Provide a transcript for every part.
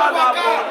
Bobo.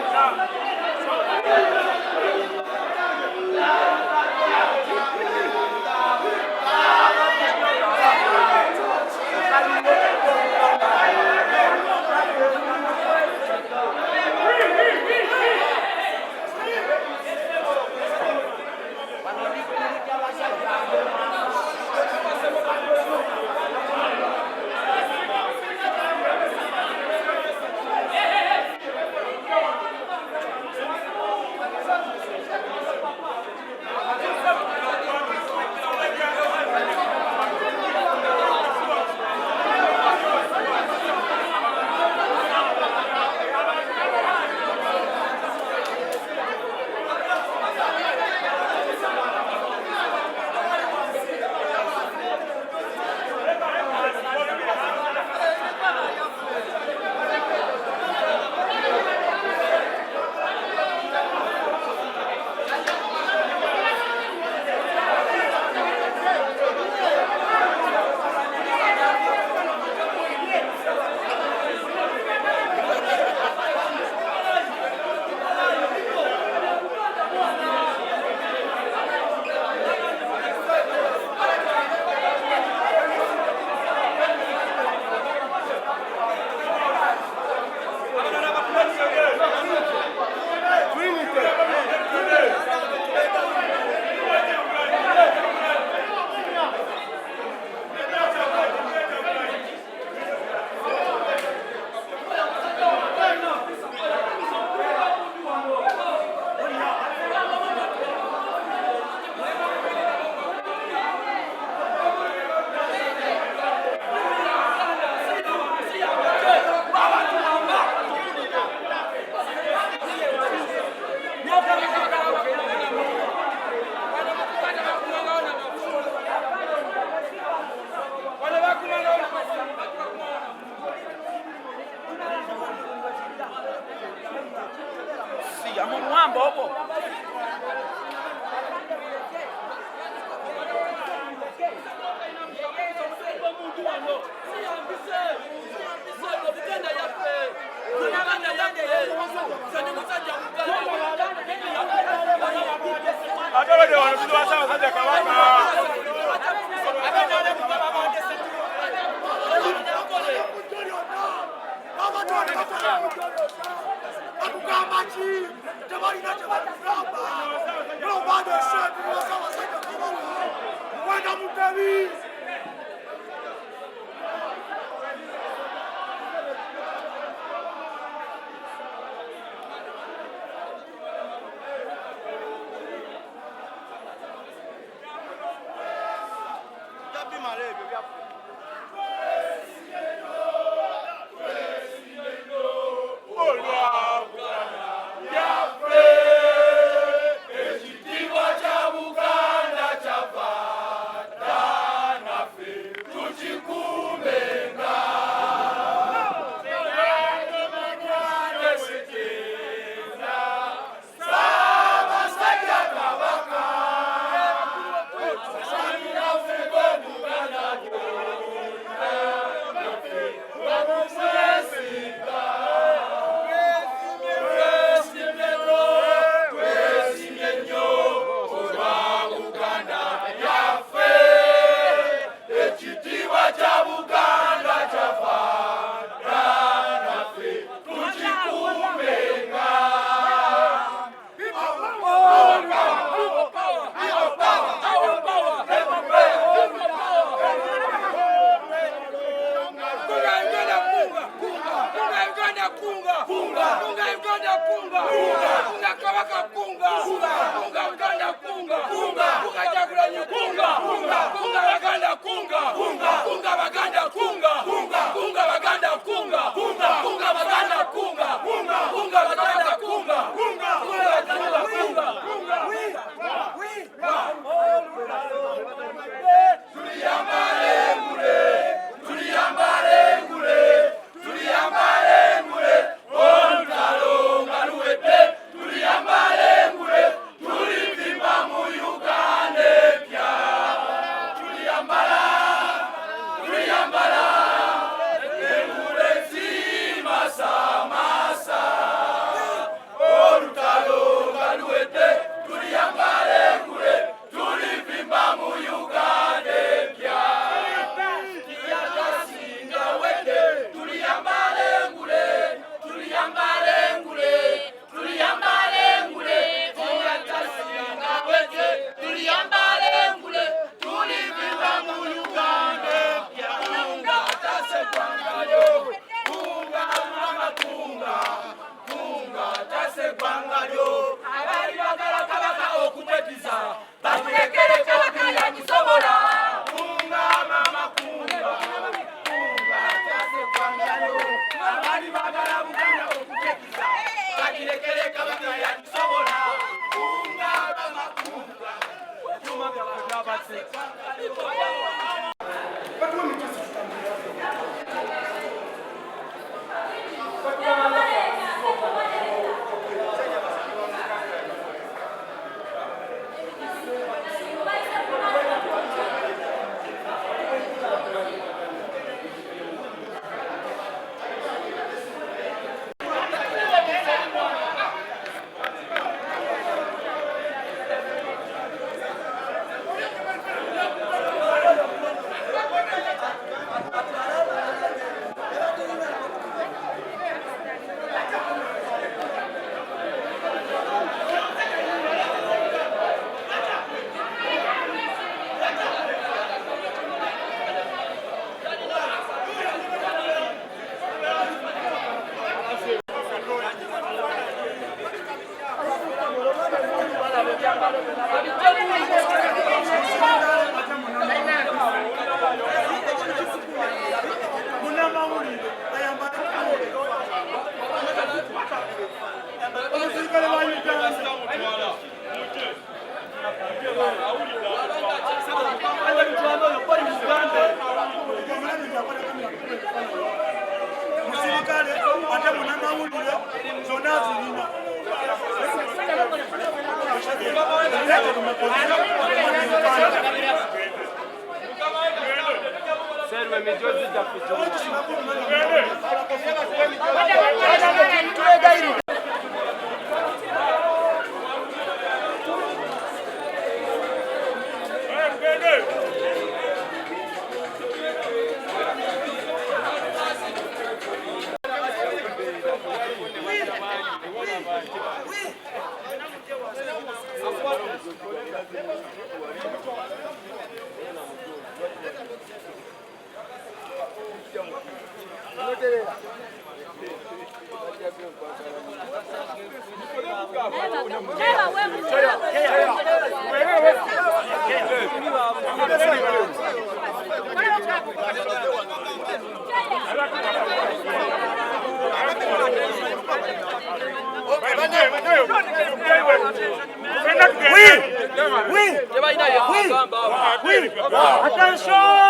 Attention!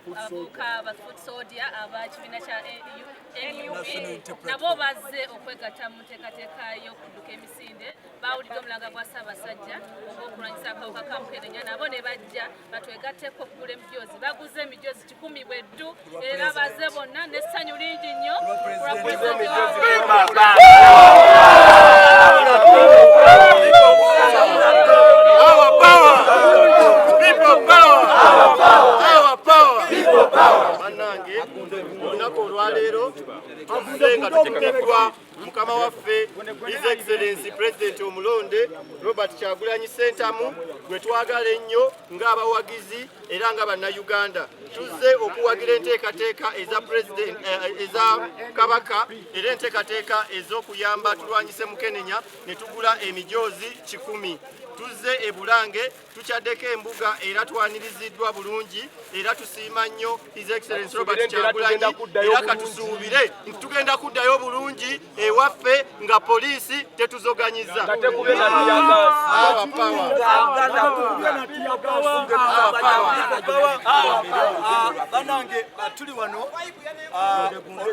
abavuka bafuti sodia abakibiina kya nabo bazze okwegatta mu nteekateeka y'okudduka emisinde bawulidde omulanga gwa Ssaabasajja ogw'okulwanyisa akawuka ka mukenenya nabo ne bajja batwegatteko okugula emijoozi baguze emijoozi 10 bweddu era bazze bonna n'essanyu lingi nnyo Mukama waffe His Excellency President omulonde Robert Kyagulanyi Ssentamu gwe twagala ennyo ng'abawagizi era nga bannayuganda tuzze okuwagira enteekateeka eza Kabaka era enteekateeka ez'okuyamba tulwanyise Mukenenya ne tugula emijoozi 10. Tuzze e Bulange tukyaddeko embuga era twaniriziddwa bulungi era tusiima nnyo His Excellency Robert Kyagulanyi era katusuubire nti tugenda kuddayo bulungi ewaffe nga poliisi tetuzoganyiza. Banange tuli wano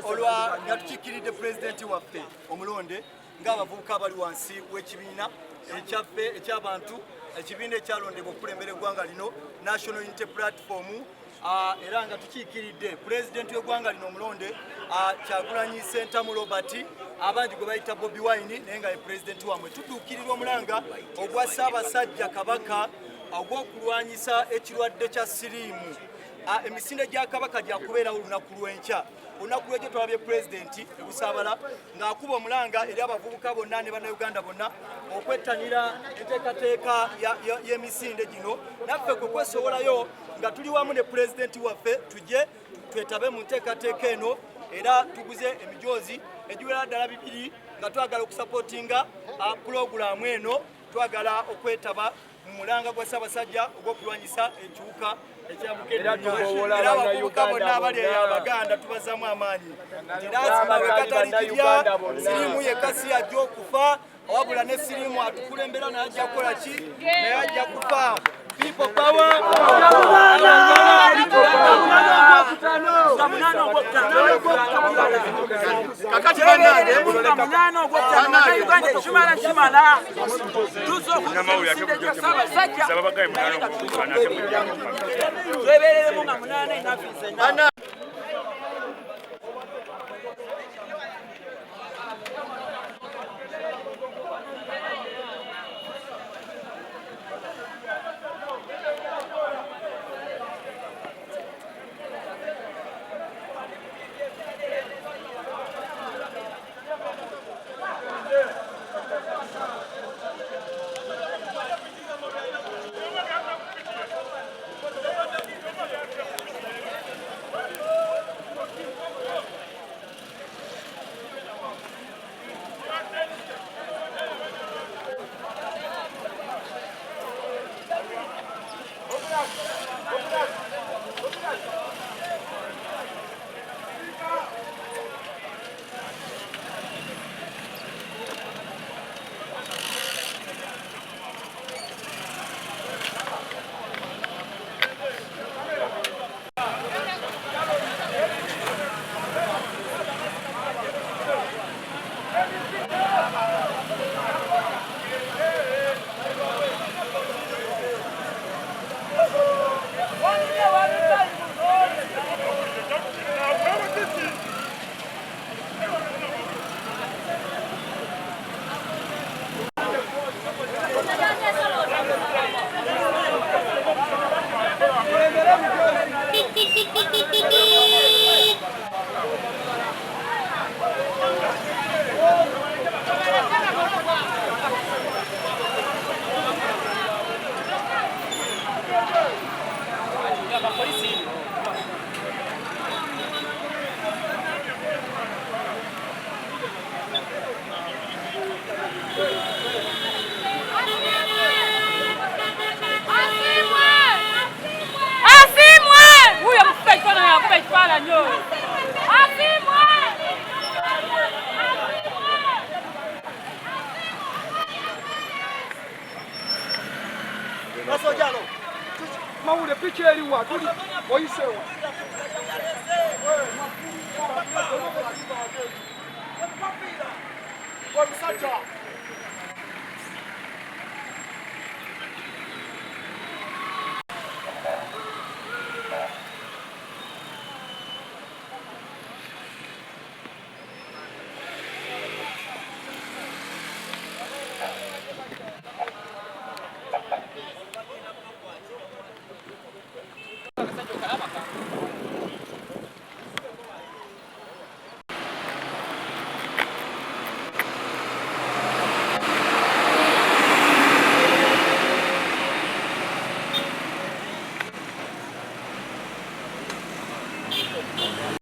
olwa nga tukiikiridde pulezidenti waffe omulonde ng'abavubuka abali wansi w'ekibiina ekyaffe eky'abantu ekibiina ekyalondebwa okulembera eggwanga lino National Unity Platform era nga tukiikiridde pulezidenti w'eggwanga lino omulonde Kyagulanyi Ssentamu Robert abangi gwe bayita Bobi Wine naye nga ye pulezidenti wamwe tutuukirirwa omulanga ogwa Ssaabasajja Kabaka ogw'okulwanyisa ekirwadde kya siriimu. Emisinde gya Kabaka gyakubeerawo olunaku lw'enkya olunaku lw'ekyo twalabye pulezidenti e Busaabala ng'akuba omulanga eri abavubuka bonna ne bannayuganda bonna okwettanira enteekateeka y'emisinde gino naffe kwe kwesowolayo nga tuli wamu ne pulezidenti waffe tujje twetabe mu nteekateeka eno era tuguze emijoozi egiwera ddala 2 nga twagala okusapootinga pulogulaamu eno twagala okwetaba mu mulanga gwa Ssaabasajja ogw'okulwanyisa ekiwuka era abavubuka bonna abali Abaganda tubazaamu amaanyi lazima wekatalikirya siriimu yekka si ajja okufa wabula ne siriimu atukulembera naye ajja kukola ki naye ajja kufa. People power! kakati bannange Maule picha eliwa tuli oyisewa Kwa msata